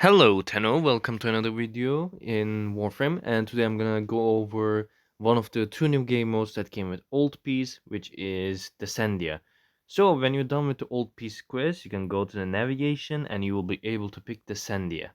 Hello Tenno, welcome to another video in Warframe, and today I'm gonna go over one of the two new game modes that came with Old Peace, which is Descendia. So when you're done with the Old Peace quest, you can go to the navigation and you will be able to pick Descendia.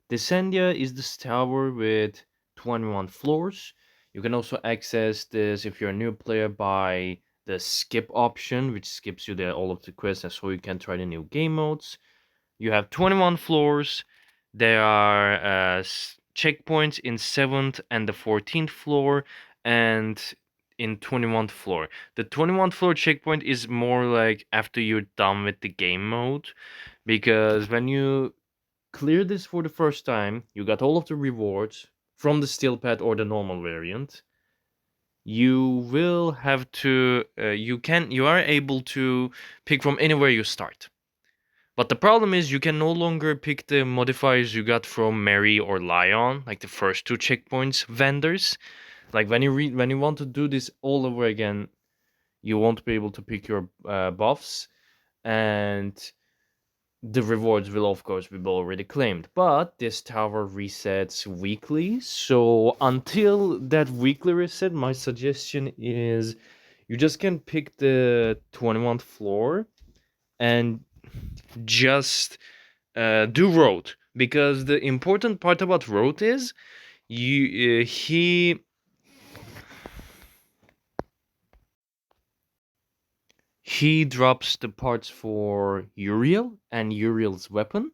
Descendia is this tower with 21 floors. You can also access this if you're a new player by the skip option, which skips you all of the quests, and so you can try the new game modes. You have 21 floors. There are checkpoints in 7th and the 14th floor and in 21st floor. The 21st floor checkpoint is more like after you're done with the game mode, because when you clear this for the first time, you got all of the rewards from the steel pad or the normal variant. You will have to you are able to pick from anywhere you start. But the problem is you can no longer pick the modifiers you got from Mary or Lion, like the first two checkpoints vendors. Like when you want to do this all over again, you won't be able to pick your buffs, and the rewards will of course be already claimed. But this tower resets weekly, so until that weekly reset, my suggestion is you just can pick the 21st floor and just do road, because the important part about road is he drops the parts for Uriel and Uriel's weapon,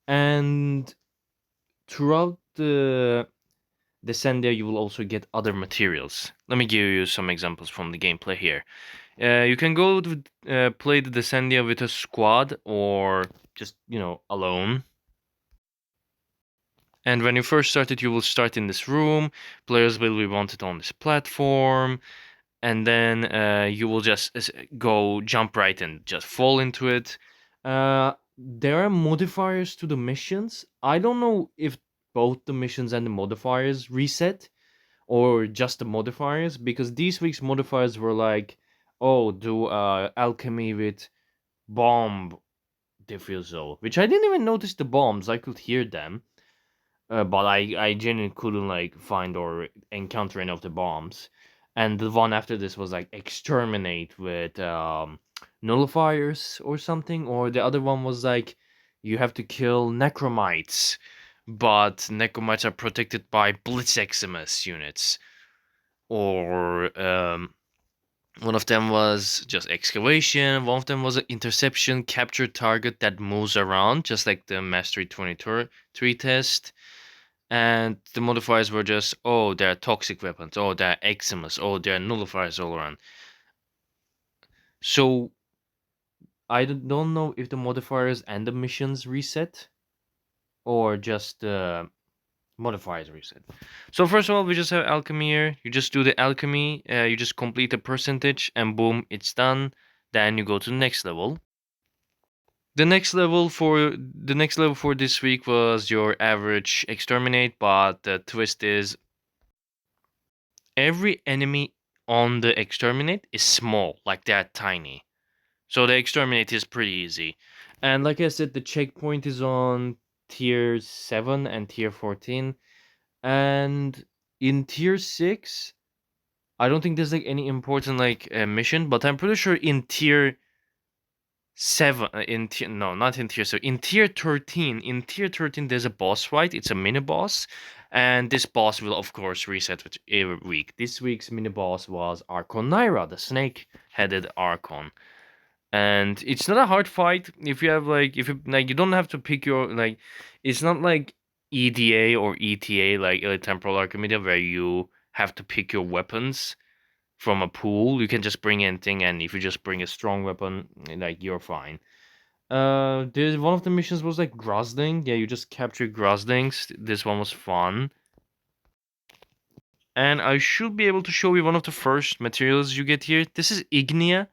and throughout the Descendia you will also get other materials. Let me give you some examples from the gameplay here. You can go to play the Descendia with a squad or just alone. And when you first start it, you will start in this room. Players will be wanted on this platform, and then you will just go jump right and just fall into it. There are modifiers to the missions. I don't know if both the missions and the modifiers reset or just the modifiers, because these week's modifiers were like, oh, do alchemy with bomb diffusal, which I didn't even notice the bombs. I could hear them. But I genuinely couldn't like find or encounter any of the bombs. And the one after this was like exterminate with nullifiers or something, or the other one was like you have to kill necromites, but necromites are protected by blitz eximus units. Or one of them was just excavation. One of them was an interception, capture target that moves around, just like the Mastery 23 test. And the modifiers were just, oh, there are toxic weapons, oh, there are eximus, oh, there are nullifiers all around. So I don't know if the modifiers and the missions reset or just the modifiers reset. So first of all, we just have alchemy here. You just do the alchemy, you just complete a percentage, and boom, it's done. Then you go to the next level. The next level for this week was your average exterminate, but the twist is every enemy on the exterminate is small, like they're tiny. So the exterminate is pretty easy. And like I said, the checkpoint is on tier 7 and tier 14. And in tier 6, I don't think there's like any important like mission, but I'm pretty sure in tier 7 no, not in tier 7, in tier 13 there's a boss fight. It's a mini boss, and this boss will of course reset with every week. This week's mini boss was Archon Naira, the snake headed Archon, and it's not a hard fight. If you have like, if you like, you don't have to pick your like, it's not like EDA or ETA, like Elite Temporal Archimedia, where you have to pick your weapons from a pool. You can just bring anything, and if you just bring a strong weapon, like, you're fine. There's one of the missions was like Grosling. Yeah, you just capture Groslings. This one was fun. And I should be able to show you one of the first materials you get here. This is Ignea.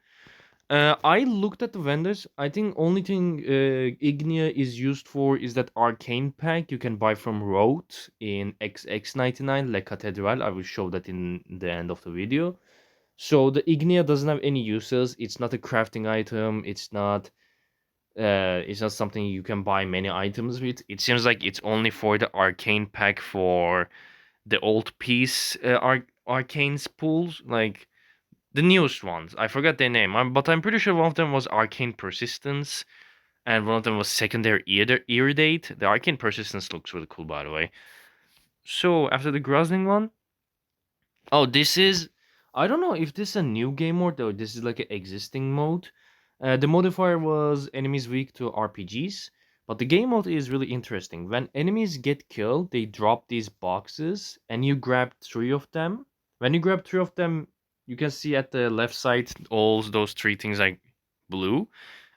I looked at the vendors. I think only thing Ignea is used for is that arcane pack you can buy from Road in XX99 Le Cathedral. I will show that in the end of the video. So the Ignea doesn't have any uses. It's not a crafting item. It's not It's not something you can buy many items with. It seems like it's only for the arcane pack for the old piece arcane pools, like the newest ones. I forgot their name, but I'm pretty sure one of them was arcane persistence, and one of them was secondary iridate. The arcane persistence looks really cool, by the way. So after the Grozling one, oh, this is. I don't know if this is a new game mode or this is like an existing mode. The modifier was enemies weak to RPGs, but the game mode is really interesting. When enemies get killed, they drop these boxes, and you grab three of them. When you grab three of them, you can see at the left side all those three things like blue,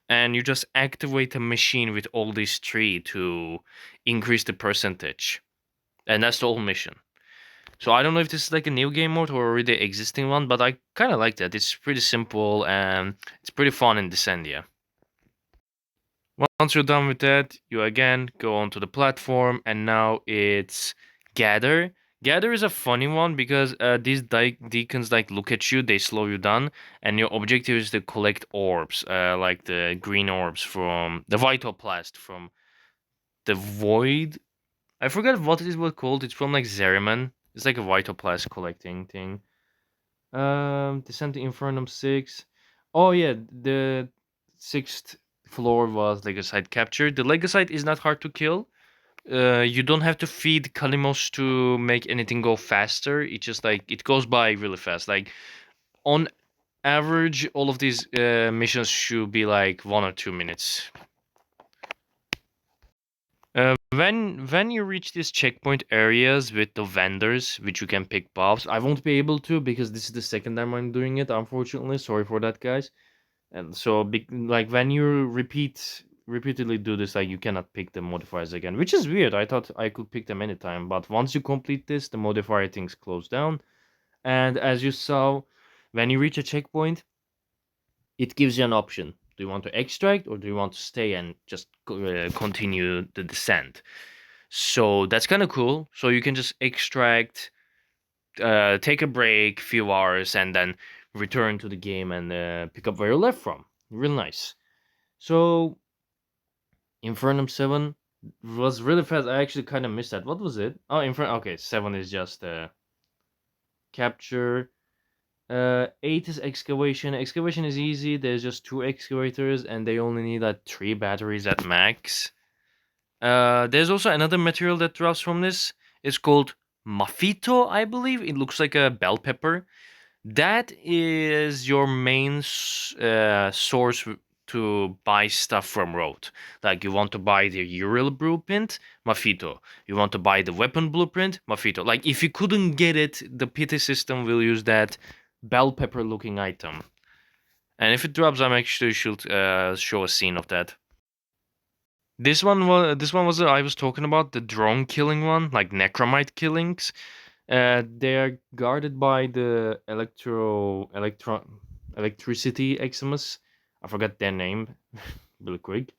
and you just activate a machine with all these three to increase the percentage, and that's the whole mission. So I don't know if this is like a new game mode or already existing one, but I kind of like that. It's pretty simple and it's pretty fun in Descendia. Once you're done with that, you again go onto the platform, and now it's Gather. Gather is a funny one because these deacons like look at you, they slow you down, and your objective is to collect orbs, like the green orbs from the Vital Plast from the Void. I forgot what it is what called. It's from like Zeriman. It's like a Vital Plast collecting thing. Descent to Infernum 6. Oh yeah, the sixth floor was Legasite captured. The Legasite is not hard to kill. You don't have to feed Kalimos to make anything go faster. It just like it goes by really fast. Like on average, all of these missions should be like 1 or 2 minutes. When you reach these checkpoint areas with the vendors, which you can pick buffs, I won't be able to because this is the second time I'm doing it. Unfortunately, sorry for that, guys. And so, like when you repeatedly do this, like you cannot pick the modifiers again, which is weird. I thought I could pick them anytime, but once you complete this, the modifier things close down. And as you saw, when you reach a checkpoint, it gives you an option. Do you want to extract or do you want to stay and just continue the descent? So that's kind of cool. So you can just extract, take a break, few hours, and then return to the game and pick up where you left from. Real nice. So Infernum 7 was really fast. I actually kind of missed that. What was it? Oh, Infernum. Okay, 7 is just capture. 8 is excavation. Excavation is easy. There's just 2 excavators and they only need like 3 batteries at max. There's also another material that drops from this. It's called Mafito, I believe. It looks like a bell pepper. That is your main source to buy stuff from Road. Like you want to buy the Uriel blueprint, Mafito. You want to buy the weapon blueprint, Mafito. Like if you couldn't get it, the pity system will use that bell pepper looking item. And if it drops, I'm actually should show a scene of that. This one was I was talking about, the drone killing one, like necromite killings. They are guarded by the electricity Eximus. I forgot their name, really quick.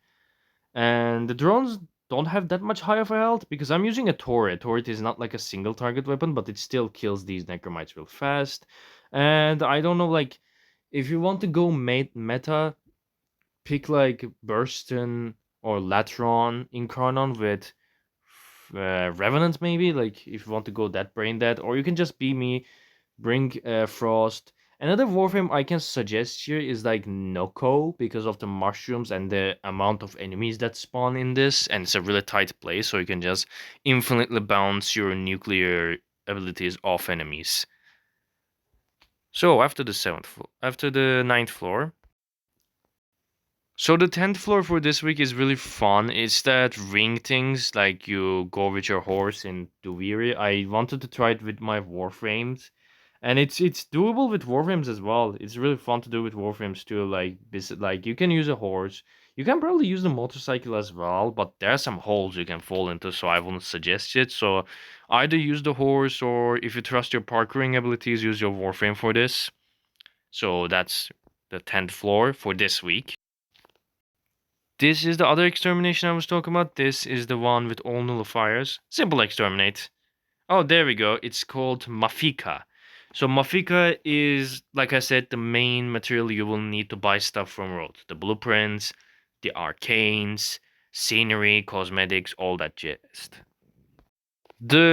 And the drones don't have that much high of a health because I'm using a turret. Turret is not like a single target weapon, but it still kills these necromites real fast. And I don't know, like, if you want to go meta, pick like Burston or Latron Incarnon with Revenant, maybe. Like, if you want to go that brain dead, or you can just be me, bring Frost. Another Warframe I can suggest here is like Noko because of the mushrooms and the amount of enemies that spawn in this, and it's a really tight place, so you can just infinitely bounce your nuclear abilities off enemies. So after the ninth floor. So the 10th floor for this week is really fun. It's that ring things, like you go with your horse in Duviri. I wanted to try it with my Warframes, and it's doable with Warframes as well. It's really fun to do with Warframes too. Like like you can use a horse. You can probably use the motorcycle as well, but there are some holes you can fall into, so I wouldn't suggest it. So either use the horse, or if you trust your parkouring abilities, use your Warframe for this. So that's the 10th floor for this week. This is the other extermination I was talking about. This is the one with all nullifiers. Simple exterminate. Oh, there we go. It's called Mafika. So Mafika is, like I said, the main material you will need to buy stuff from Road. The blueprints, the arcanes, scenery, cosmetics, all that gist. The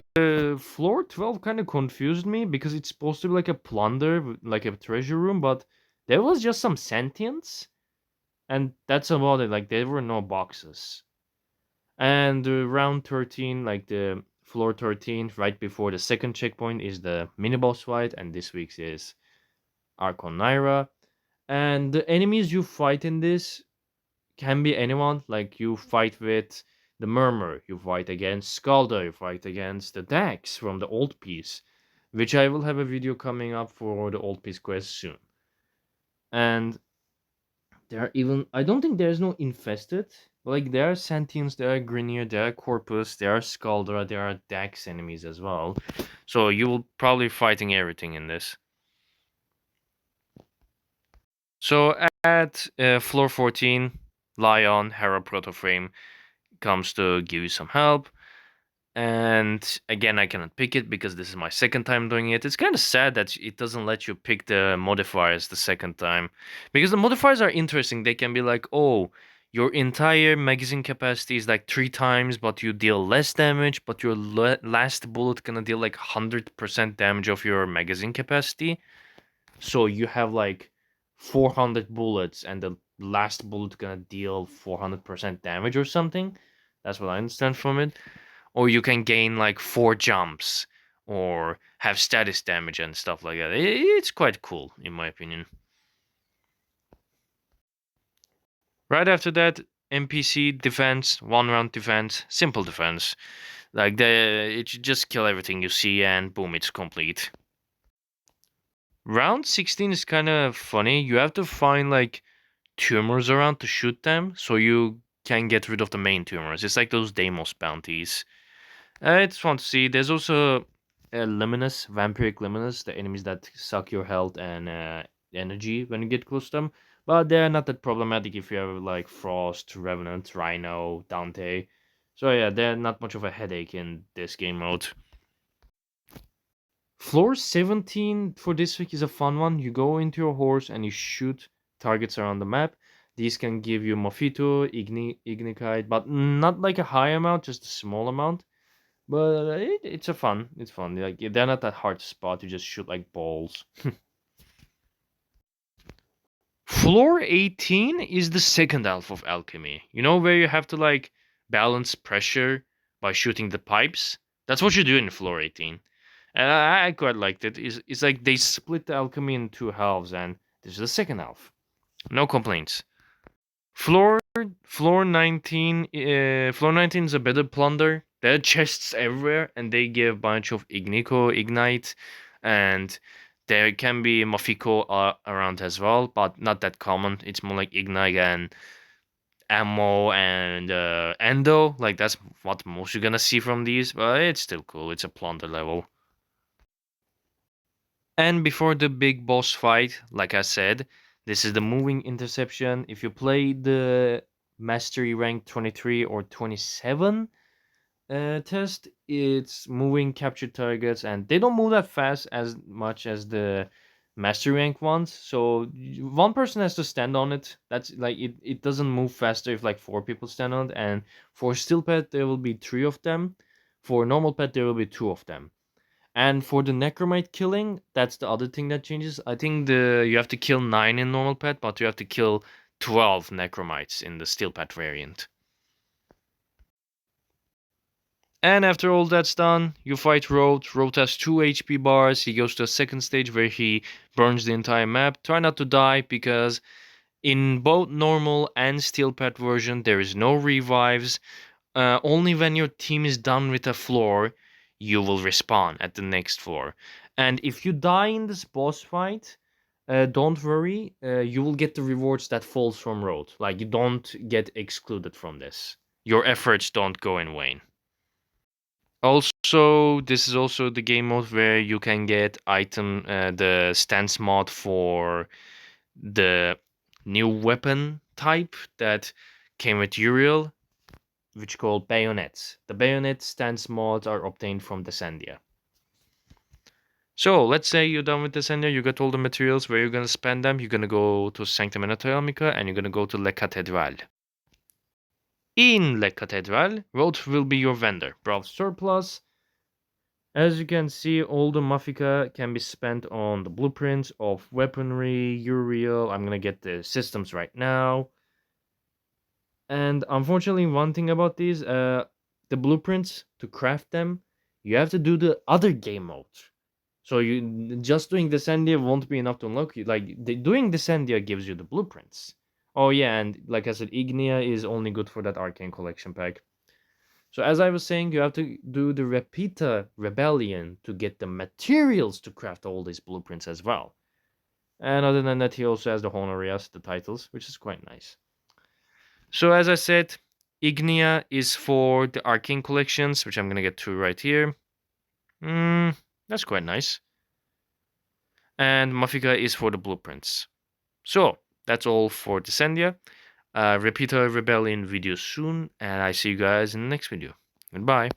floor 12 kind of confused me because it's supposed to be like a plunder, like a treasure room, but there was just some sentience, and that's about it. Like there were no boxes. And round 13, like the floor 13, right before the second checkpoint, is the mini boss fight, and this week's is Archon Naira. And the enemies you fight in this can be anyone. Like you fight with the Murmur, you fight against Skalda, you fight against the Dax from the old piece, which I will have a video coming up for the old piece quest soon. And there are even, I don't think there's no infested. Like there are Sentients, there are Grineer, there are Corpus, there are Scaldra, there are Dax enemies as well. So you will probably fighting everything in this. So at floor 14, Lion, Hera Protoframe comes to give you some help. And again, I cannot pick it because this is my second time doing it. It's kind of sad that it doesn't let you pick the modifiers the second time. Because the modifiers are interesting. They can be like, oh, your entire magazine capacity is like 3 times, but you deal less damage, but your last bullet gonna deal like 100% damage of your magazine capacity. So you have like 400 bullets, and the last bullet gonna deal 400% damage or something. That's what I understand from it. Or you can gain like 4 jumps or have status damage and stuff like that. It's quite cool in my opinion. Right after that, NPC defense, 1 round defense, simple defense. Like it just kill everything you see and boom, it's complete. Round 16 is kind of funny. You have to find like tumors around to shoot them so you can get rid of the main tumors. It's like those Deimos bounties. It's fun to see. There's also Luminous, Vampiric Luminous, the enemies that suck your health and energy when you get close to them. But they're not that problematic if you have like Frost, Revenant, Rhino, Dante. So yeah, they're not much of a headache in this game mode. Floor 17 for this week is a fun one. You go into your horse and you shoot targets around the map. These can give you Mofito, Ignikite, but not like a high amount, just a small amount. But it's fun. Like they're not that hard to spot. You just shoot like balls. Floor 18 is the second half of alchemy. You know where you have to like balance pressure by shooting the pipes. That's what you do in floor 18, and I quite liked it. It's like they split the alchemy in 2 halves, and this is the second half. No complaints. Floor floor 19 floor 19 is a better plunder. There are chests everywhere and they give a bunch of ignite, and there can be Mafiko around as well, but not that common. It's more like ignite and ammo and endo. Like that's what most you're gonna see from these, but it's still cool. It's a plunder level. And before the big boss fight, like I said, this is the moving interception. If you play the mastery rank 23 or 27 test, it's moving captured targets, and they don't move that fast as much as the mastery rank ones. So one person has to stand on it. That's like it doesn't move faster if like 4 people stand on it. And for steel pet, there will be 3 of them. For normal pet, there will be 2 of them. And for the necromite killing, that's the other thing that changes. I think the you have to kill 9 in normal pet, but you have to kill 12 necromites in the steel pet variant. And after all that's done, you fight Road. Road has 2 HP bars. He goes to a second stage where he burns the entire map. Try not to die because in both normal and steel pet version there is no revives. Only when your team is done with a floor, you will respawn at the next floor. And if you die in this boss fight, don't worry, you will get the rewards that falls from road. Like you don't get excluded from this. Your efforts don't go in vain. Also, this is also the game mode where you can get the stance mod for the new weapon type that came with Uriel, which called bayonets. The bayonet stance mods are obtained from Descendia. So let's say you're done with Descendia, you got all the materials. Where you're gonna spend them? You're gonna go to Sancta Amica and you're gonna go to Le Cathédrale. in La Catedral. Roth will be your vendor. Browse surplus. As you can see, all the Mafika can be spent on the blueprints of weaponry, Uriel. I'm gonna get the systems right now. And unfortunately, one thing about these, the blueprints to craft them, you have to do the other game modes. So you just doing Descendia won't be enough to unlock you. Like doing Descendia gives you the blueprints. Oh yeah, and like I said, Ignia is only good for that Arcane Collection pack. So as I was saying, you have to do the Repita Rebellion to get the materials to craft all these blueprints as well. And other than that, he also has the Honorias, the titles, which is quite nice. So as I said, Ignia is for the Arcane collections, which I'm gonna get to right here. That's quite nice. And Mafika is for the blueprints. So that's all for Descendia. Repeat our Rebellion video soon, and I see you guys in the next video. Goodbye.